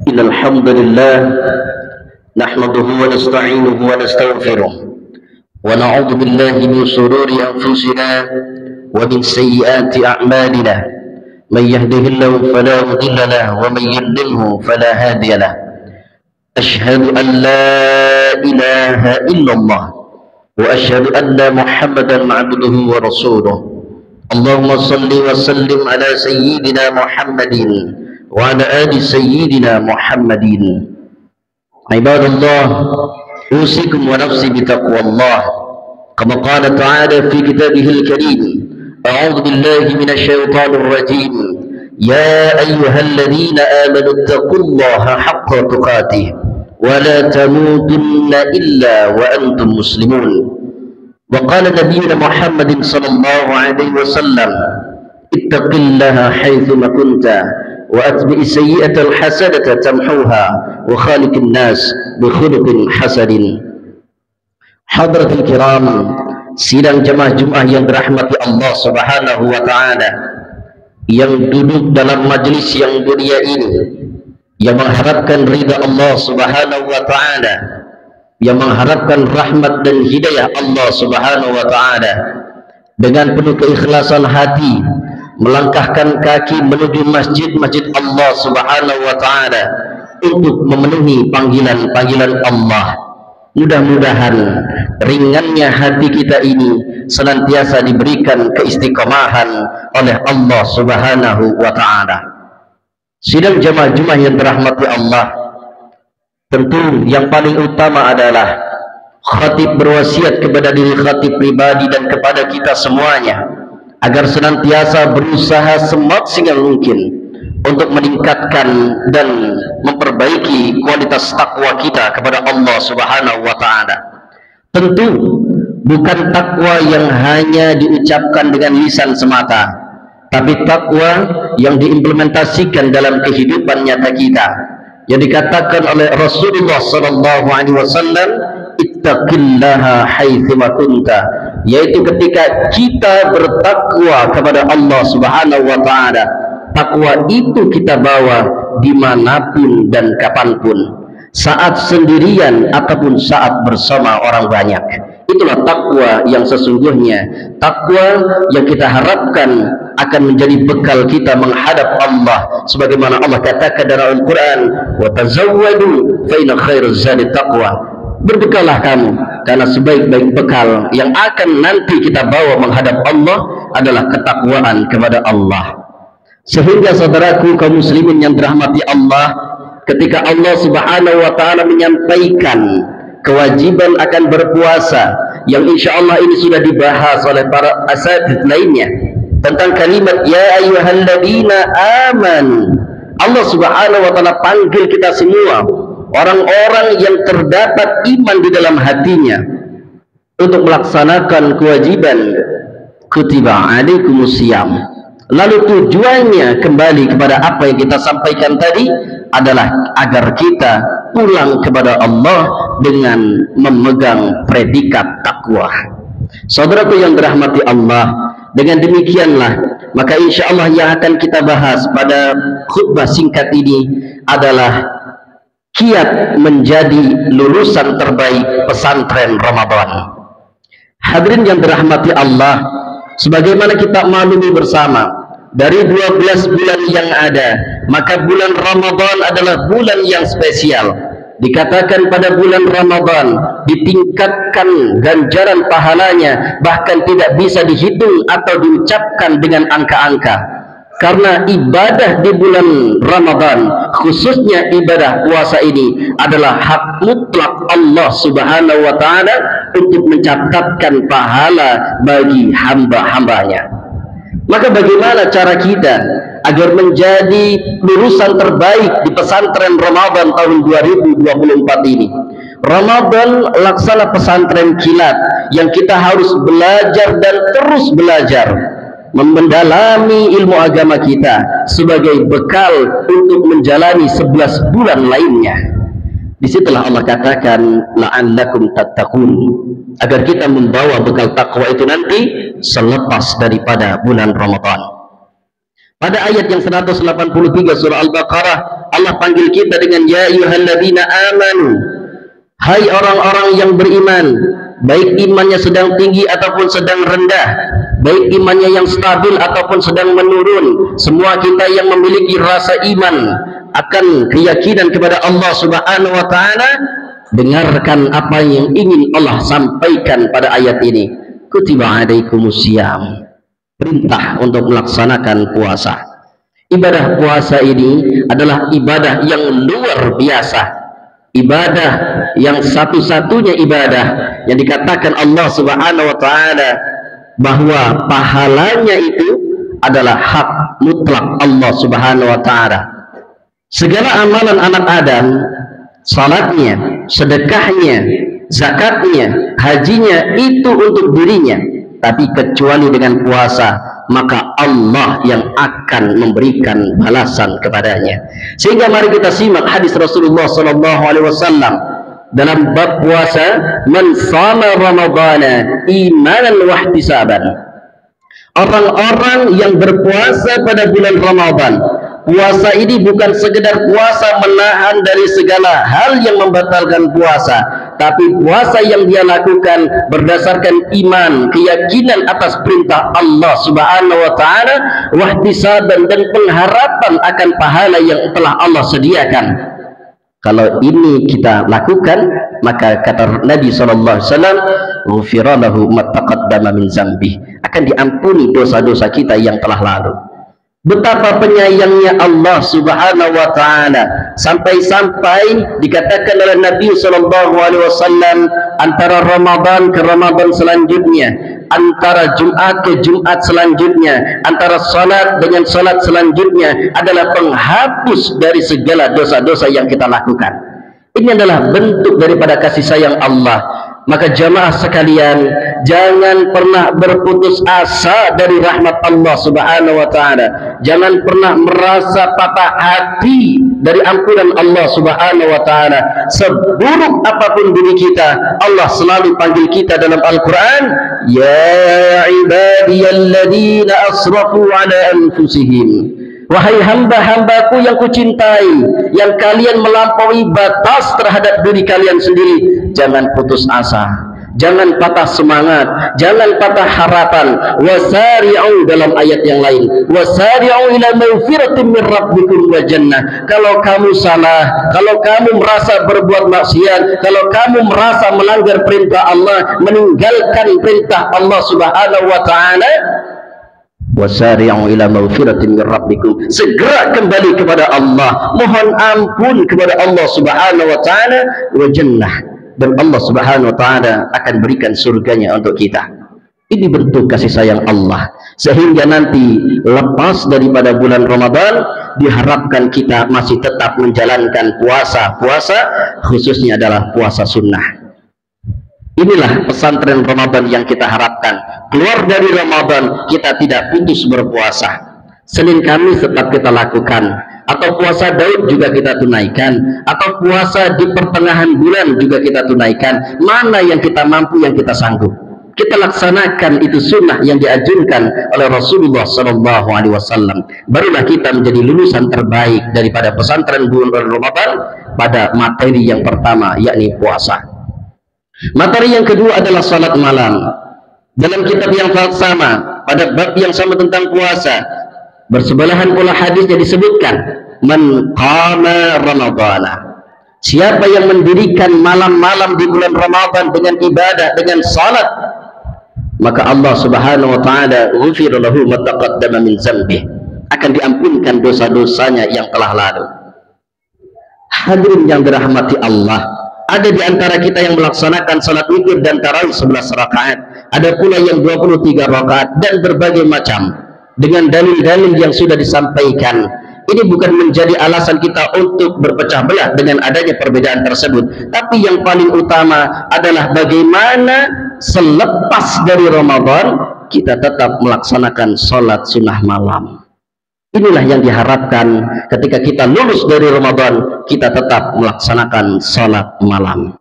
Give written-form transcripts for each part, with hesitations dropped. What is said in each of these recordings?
إن الحمد لله نحمده ونستعينه ونستغفره ونعوذ بالله من شرور أنفسنا ومن سيئات أعمالنا. من يهده الله فلا مضل له ومن يضلله فلا هادي له. أشهد أن لا إله إلا الله وأشهد أن محمدا عبده ورسوله. اللهم صل وسلم على سيدنا محمد وعلى آل سيدنا محمد. عباد الله، أوصيكم ونفسي بتقوى الله كما قال تعالى في كتابه الكريم: أعوذ بالله من الشيطان الرجيم. يا أيها الذين آمنوا اتقوا الله حق تقاته ولا تموتن إلا وأنتم مسلمون. وقال نبينا محمد صلى الله عليه وسلم: اتق الله حيثما كنت وأتبع السيئة الحسنة تمحوها وخالق الناس بخلق حسن. Hadratul kiram, sidang jemaah Jumat yang dirahmati Allah Subhanahu wa taala, yang duduk dalam majlis yang mulia ini, yang mengharapkan ridha Allah Subhanahu wa taala, yang mengharapkan rahmat dan hidayah Allah Subhanahu wa taala, dengan penuh keikhlasan hati melangkahkan kaki menuju masjid-masjid Allah Subhanahu wa taala untuk memenuhi panggilan-panggilan Allah. Mudah-mudahan ringannya hati kita ini senantiasa diberikan keistiqomahan oleh Allah Subhanahu wa taala. Sidang jemaah Jumat yang dirahmati Allah, tentu yang paling utama adalah khatib berwasiat kepada diri khatib pribadi dan kepada kita semuanya agar senantiasa berusaha semaksimal mungkin untuk meningkatkan dan memperbaiki kualitas takwa kita kepada Allah Subhanahu wa taala. Tentu bukan takwa yang hanya diucapkan dengan lisan semata, tapi takwa yang diimplementasikan dalam kehidupan nyata kita, yang dikatakan oleh Rasulullah sallallahu alaihi wasallam, ittaqillaha haitsuma kunta, yaitu ketika kita bertakwa kepada Allah Subhanahu wa taala, takwa itu kita bawa dimanapun dan kapanpun, saat sendirian ataupun saat bersama orang banyak. Itulah takwa yang sesungguhnya, takwa yang kita harapkan akan menjadi bekal kita menghadap Allah, sebagaimana Allah katakan dalam Al-Quran: wa tazawwadu fa inna khairaz zadi taqwa. Berbekallah kamu, karena sebaik-baik bekal yang akan nanti kita bawa menghadap Allah adalah ketakwaan kepada Allah. Sehingga saudaraku kaum muslimin yang dirahmati Allah, ketika Allah Subhanahu wa taala menyampaikan kewajiban akan berpuasa, yang insya Allah ini sudah dibahas oleh para asatidz lainnya, tentang kalimat ya ayyuhalladzina amanu, Allah Subhanahu wa taala panggil kita semua, orang-orang yang terdapat iman di dalam hatinya, untuk melaksanakan kewajiban kutiba alaikumusiyam. Lalu tujuannya kembali kepada apa yang kita sampaikan tadi adalah agar kita pulang kepada Allah dengan memegang predikat takwa. Saudaraku yang dirahmati Allah, dengan demikianlah maka insya Allah yang akan kita bahas pada khutbah singkat ini adalah kiat menjadi lulusan terbaik pesantren Ramadan. Hadirin yang dirahmati Allah, sebagaimana kita maklumi bersama, dari 12 bulan yang ada, maka bulan Ramadan adalah bulan yang spesial. Dikatakan pada bulan Ramadan ditingkatkan ganjaran pahalanya, bahkan tidak bisa dihitung atau diucapkan dengan angka-angka. Karena ibadah di bulan Ramadan, khususnya ibadah puasa ini, adalah hak mutlak Allah Subhanahu wa taala untuk mencatatkan pahala bagi hamba-hambanya. Maka bagaimana cara kita agar menjadi lulusan terbaik di pesantren Ramadan tahun 2024 ini? Ramadan laksana pesantren kilat yang kita harus belajar dan terus belajar, mendalami ilmu agama kita sebagai bekal untuk menjalani 11 bulan lainnya. Disitulah Allah katakan la'allakum tattaqun, agar kita membawa bekal takwa itu nanti selepas daripada bulan Ramadan. Pada ayat yang 183 surah Al-Baqarah, Allah panggil kita dengan ya ayyuhalladzina amanu, hai orang-orang yang beriman, baik imannya sedang tinggi ataupun sedang rendah, baik imannya yang stabil ataupun sedang menurun, semua kita yang memiliki rasa iman akan keyakinan kepada Allah Subhanahu wa taala, dengarkan apa yang ingin Allah sampaikan pada ayat ini. Kutiba alaikumusiyam, perintah untuk melaksanakan puasa. Ibadah puasa ini adalah ibadah yang luar biasa, ibadah yang satu-satunya ibadah yang dikatakan Allah Subhanahu wa taala bahwa pahalanya itu adalah hak mutlak Allah Subhanahu wa taala. Segala amalan anak Adam, salatnya, sedekahnya, zakatnya, hajinya, itu untuk dirinya, tapi kecuali dengan puasa, maka Allah yang akan memberikan balasan kepadanya. Sehingga mari kita simak hadis Rasulullah SAW dalam bab puasa, man shama ramadhana imanan wa ihtisaban. Orang-orang yang berpuasa pada bulan Ramadan, puasa ini bukan sekedar puasa menahan dari segala hal yang membatalkan puasa, tapi puasa yang dia lakukan berdasarkan iman, keyakinan atas perintah Allah Subhanahu wa taala, wahtisaban, dan pengharapan akan pahala yang telah Allah sediakan. Kalau ini kita lakukan, maka kata Nabi sallallahu alaihi wasallam, ghufira lahu ma taqaddama min dzambi, akan diampuni dosa-dosa kita yang telah lalu. Betapa penyayangnya Allah Subhanahu wa taala, sampai-sampai dikatakan oleh Nabi sallallahu alaihi wasallam, antara Ramadan ke Ramadan selanjutnya, antara Jumat ke Jumat selanjutnya, antara salat dengan salat selanjutnya adalah penghapus dari segala dosa-dosa yang kita lakukan. Ini adalah bentuk daripada kasih sayang Allah. Maka jamaah sekalian, jangan pernah berputus asa dari rahmat Allah Subhanahu wa taala. Jangan pernah merasa patah hati dari ampunan Allah Subhanahu wa taala. Seburuk apapun diri kita, Allah selalu panggil kita dalam Al-Qur'an, ya ibadiyalladzina asrafu ala anfusihim. Wahai hamba-hambaku yang kucintai, yang kalian melampaui batas terhadap diri kalian sendiri, jangan putus asa, jangan patah semangat, jangan patah harapan. Wasari'u, dalam ayat yang lain, wasari'u ila maghfiratin min rabbikum wa jannah. Kalau kamu salah, kalau kamu merasa berbuat maksiat, kalau kamu merasa melanggar perintah Allah, meninggalkan perintah Allah Subhanahu wa taala, wasari'u ila maghfiratin min rabbikum, segera kembali kepada Allah, mohon ampun kepada Allah Subhanahu wa taala, wa jannah, dan Allah Subhanahu wa taala akan berikan surganya untuk kita. Ini bentuk kasih sayang Allah, sehingga nanti lepas daripada bulan Ramadan diharapkan kita masih tetap menjalankan puasa khususnya adalah puasa sunnah. Inilah pesantren Ramadan yang kita harapkan. Keluar dari Ramadan kita tidak putus berpuasa. Senin Kamis tetap kita lakukan, atau puasa Daud juga kita tunaikan, atau puasa di pertengahan bulan juga kita tunaikan. Mana yang kita mampu, yang kita sanggup, kita laksanakan. Itu sunnah yang diajarkan oleh Rasulullah SAW. Barulah kita menjadi lulusan terbaik daripada pesantren bulan Ramadan pada materi yang pertama, yakni puasa. Materi yang kedua adalah salat malam. Dalam kitab yang sama, pada bab yang sama tentang puasa, bersebelahan pula hadisnya disebutkan, man qama ramadhana, siapa yang mendirikan malam-malam di bulan Ramadan dengan ibadah, dengan salat, maka Allah Subhanahu wa taala ghufira lahu ma taqaddama min dzambih, akan diampunkan dosa-dosanya yang telah lalu. Hadirin yang dirahmati Allah, ada di antara kita yang melaksanakan salat witir dan tarawih 11 rakaat, ada pula yang 23 rakaat, dan berbagai macam dengan dalil-dalil yang sudah disampaikan. Ini bukan menjadi alasan kita untuk berpecah belah dengan adanya perbedaan tersebut, tapi yang paling utama adalah bagaimana selepas dari Ramadan kita tetap melaksanakan salat sunnah malam. Inilah yang diharapkan ketika kita lulus dari Ramadan, kita tetap melaksanakan salat malam.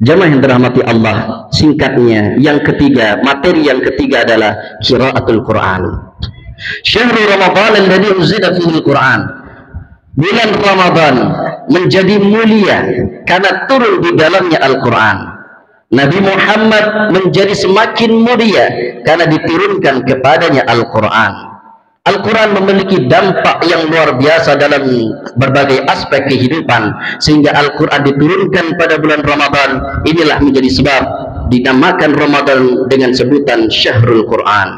Jamaah yang dirahmati Allah, singkatnya yang ketiga, materi yang ketiga adalah qiraatul Quran. Syahrul Ramadan alladzi unzila fihi al-Qur'an. Bulan Ramadan menjadi mulia karena turun di dalamnya Al-Quran. Nabi Muhammad menjadi semakin mulia karena diturunkan kepadanya Al-Quran. Al-Quran memiliki dampak yang luar biasa dalam berbagai aspek kehidupan, sehingga Al-Quran diturunkan pada bulan Ramadan. Inilah menjadi sebab dinamakan Ramadan dengan sebutan Syahrul Quran.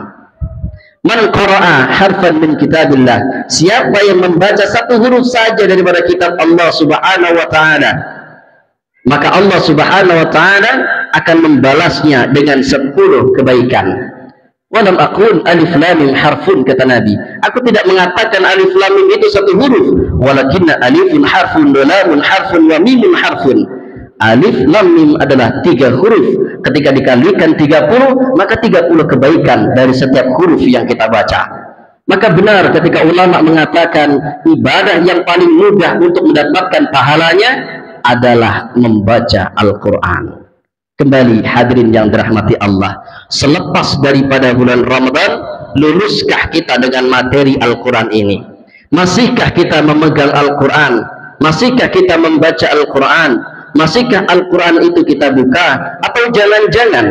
Man qara'a harfan min kitabillah, siapa yang membaca satu huruf saja daripada kitab Allah Subhanahu wa taala, maka Allah Subhanahu wa taala akan membalasnya dengan 10 kebaikan. Walam aqul alif lam mim harfun, kata Nabi, aku tidak mengatakan alif lam mim itu satu huruf, walakinna alifun harfun wa lamun harfun wa mimun harfun. Alif lam mim adalah 3 huruf. Ketika dikalikan 30, maka 30 kebaikan dari setiap huruf yang kita baca. Maka benar ketika ulama mengatakan ibadah yang paling mudah untuk mendapatkan pahalanya adalah membaca Al-Quran. Kembali hadirin yang dirahmati Allah, selepas daripada bulan Ramadan, luluskah kita dengan materi Al-Quran ini? Masihkah kita memegang Al-Quran? Masihkah kita membaca Al-Quran? Masihkah Al-Quran itu kita buka? Atau jangan-jangan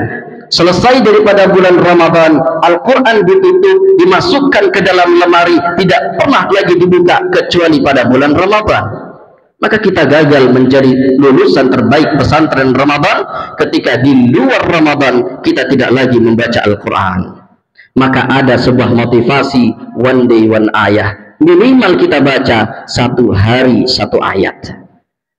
selesai daripada bulan Ramadan, Al-Quran ditutup, dimasukkan ke dalam lemari, tidak pernah lagi dibuka kecuali pada bulan Ramadan? Maka kita gagal menjadi lulusan terbaik pesantren Ramadan ketika di luar Ramadan kita tidak lagi membaca Al-Quran. Maka ada sebuah motivasi, one day one ayah, minimal kita baca 1 hari 1 ayat.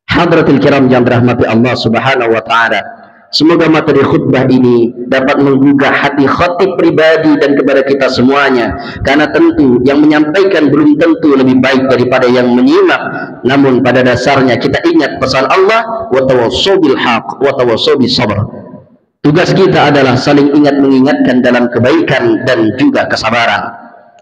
Hadratil kiram yang dirahmati Allah Subhanahu wa taala, semoga materi khutbah ini dapat menggugah hati khatib pribadi dan kepada kita semuanya, karena tentu yang menyampaikan belum tentu lebih baik daripada yang menyimak. Namun pada dasarnya kita ingat pesan Allah, wa tawassaw bil haqq wa tawassaw bis sabr. Tugas kita adalah saling ingat mengingatkan dalam kebaikan dan juga kesabaran.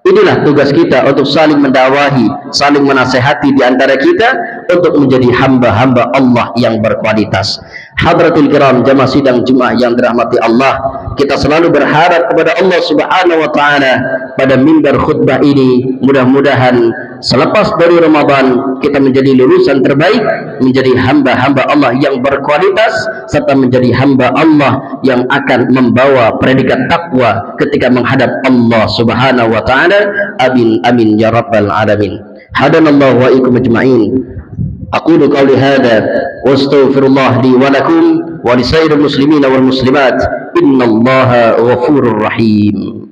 Inilah tugas kita, untuk saling mendakwahi, saling menasehati di antara kita untuk menjadi hamba-hamba Allah yang berkualitas. Hadratul kiram jamaah sidang Jumat yang dirahmati Allah, kita selalu berharap kepada Allah Subhanahu wa taala pada mimbar khutbah ini, mudah-mudahan selepas dari Ramadan kita menjadi lulusan terbaik, menjadi hamba-hamba Allah yang berkualitas, serta menjadi hamba Allah yang akan membawa predikat takwa ketika menghadap Allah Subhanahu wa taala. Amin amin ya rabbal alamin. Hadanallahu wa ikum ajma'in. Aqulu qawli hadha wa astaghfirullah li wa lakum wa lisairil muslimina wal muslimat. Innallaha ghafurur rahim.